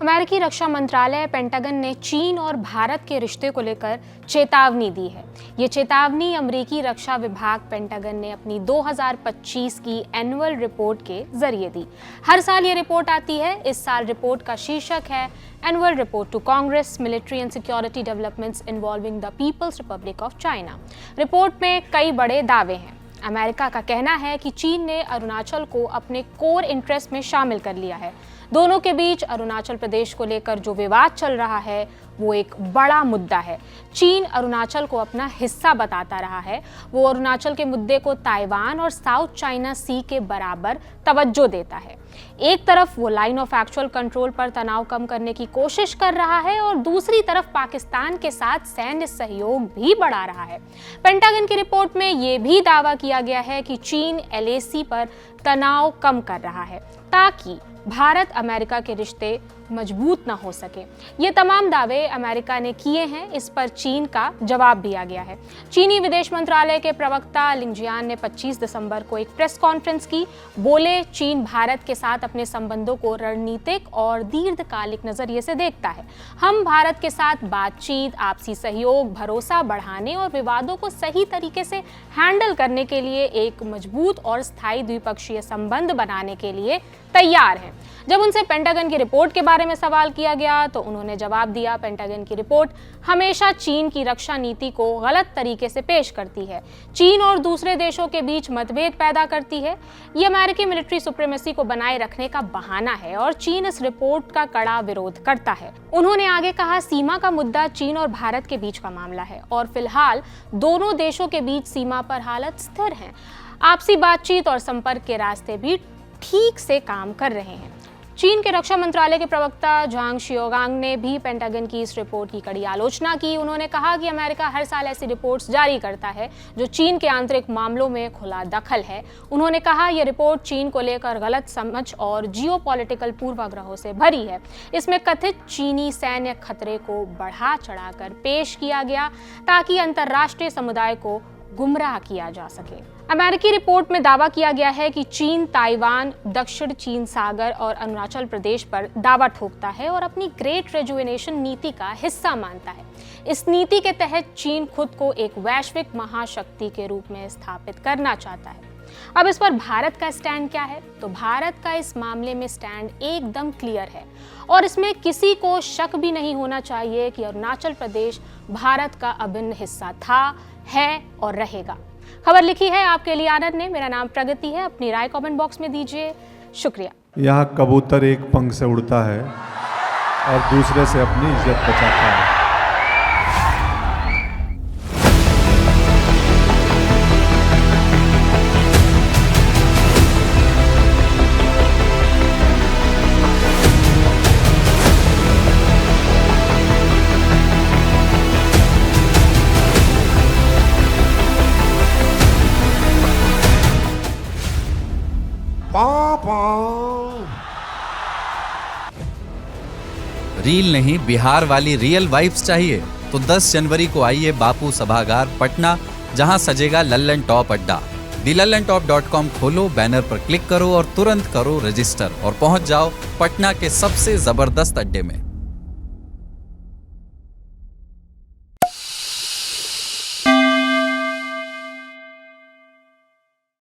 अमेरिकी रक्षा मंत्रालय पेंटागन ने चीन और भारत के रिश्ते को लेकर चेतावनी दी है। ये चेतावनी अमेरिकी रक्षा विभाग पेंटागन ने अपनी 2025 की एनुअल रिपोर्ट के जरिए दी। हर साल ये रिपोर्ट आती है। इस साल रिपोर्ट का शीर्षक है annual report to Congress, military and security developments involving the People's Republic of China. Report में कई बड़े दावे हैं। अमेरिका का कहना है कि चीन ने अरुणाचल को अपने कोर इंटरेस्ट में शामिल कर लिया है। दोनों के बीच अरुणाचल प्रदेश को लेकर जो विवाद चल रहा है वो एक बड़ा मुद्दा है। चीन अरुणाचल को अपना हिस्सा बताता रहा है। वो अरुणाचल के मुद्दे को ताइवान और साउथ चाइना सी के बराबर तवज्जो देता है। एक तरफ वो लाइन ऑफ एक्चुअल कंट्रोल पर तनाव कम करने की कोशिश कर रहा है और दूसरी तरफ पाकिस्तान के साथ सैन्य सहयोग भी बढ़ा रहा है। पेंटागन की रिपोर्ट में ये भी दावा किया गया है कि चीन एलएसी पर तनाव कम कर रहा है ताकि भारत अमेरिका के रिश्ते मजबूत ना हो सके। ये तमाम दावे अमेरिका ने किए हैं। इस पर चीन का जवाब भी आ गया है। चीनी विदेश मंत्रालय के प्रवक्ता लिंग जियान ने 25 दिसंबर को एक प्रेस कॉन्फ्रेंस की। बोले, चीन भारत के साथ अपने संबंधों को रणनीतिक और दीर्घकालिक नजरिए से देखता है। हम भारत के साथ बातचीत, आपसी सहयोग, भरोसा बढ़ाने और विवादों को सही तरीके से हैंडल करने के लिए एक मजबूत और स्थायी द्विपक्षीय संबंध बनाने के लिए तैयार हैं। जब उनसे पेंटागन की रिपोर्ट के बारे में सवाल किया गया तो उन्होंने जवाब दिया, पेंटागन की रिपोर्ट हमेशा चीन की रक्षा नीति को गलत तरीके से पेश करती है। चीन और दूसरे देशों के बीच मतभेद पैदा करती है। ये अमेरिकी मिलिट्री सुप्रीमेसी को बनाए रखने का बहाना है और चीन इस रिपोर्ट का कड़ा विरोध करता है। उन्होंने आगे कहा, सीमा का मुद्दा चीन और भारत के बीच का मामला है और फिलहाल दोनों देशों के बीच सीमा पर हालत स्थिर है। आपसी बातचीत और संपर्क के रास्ते भी ठीक से काम कर रहे हैं। चीन के रक्षा मंत्रालय के प्रवक्ता झांग शिओगांग ने भी पेंटागन की इस रिपोर्ट की कड़ी आलोचना की। उन्होंने कहा कि अमेरिका हर साल ऐसी रिपोर्ट्स जारी करता है जो चीन के आंतरिक मामलों में खुला दखल है। उन्होंने कहा, यह रिपोर्ट चीन को लेकर गलत समझ और जियोपॉलिटिकल पूर्वाग्रहों से भरी है। इसमें कथित चीनी सैन्य खतरे को बढ़ा चढ़ाकर पेश किया गया ताकि अंतर्राष्ट्रीय समुदाय को गुमराह किया जा सके। अमेरिकी रिपोर्ट में दावा किया गया है कि चीन ताइवान, दक्षिण चीन सागर और अरुणाचल प्रदेश पर दावा ठोकता है और अपनी ग्रेट रेजुवेनेशन नीति का हिस्सा मानता है। इस नीति के तहत चीन खुद को एक वैश्विक महाशक्ति के रूप में स्थापित करना चाहता है। अब इस पर भारत का स्टैंड क्या है? तो भारत का इस मामले में स्टैंड एकदम क्लियर है और इसमें किसी को शक भी नहीं होना चाहिए कि अरुणाचल प्रदेश भारत का अभिन्न हिस्सा था, है और रहेगा। खबर लिखी है आपके लिए आनंद ने। मेरा नाम प्रगति है। अपनी राय कमेंट बॉक्स में दीजिए। शुक्रिया। यहाँ कबूतर एक पंख से उड़ता है और दूसरे से अपनी इज्जत बचाता है। रील नहीं, बिहार वाली रियल वाइब्स चाहिए तो 10 जनवरी को आइए बापू सभागार पटना, जहां सजेगा लल्लन टॉप अड्डा। thelallanTop.com खोलो, बैनर पर क्लिक करो और तुरंत करो रजिस्टर और पहुंच जाओ पटना के सबसे जबरदस्त अड्डे में।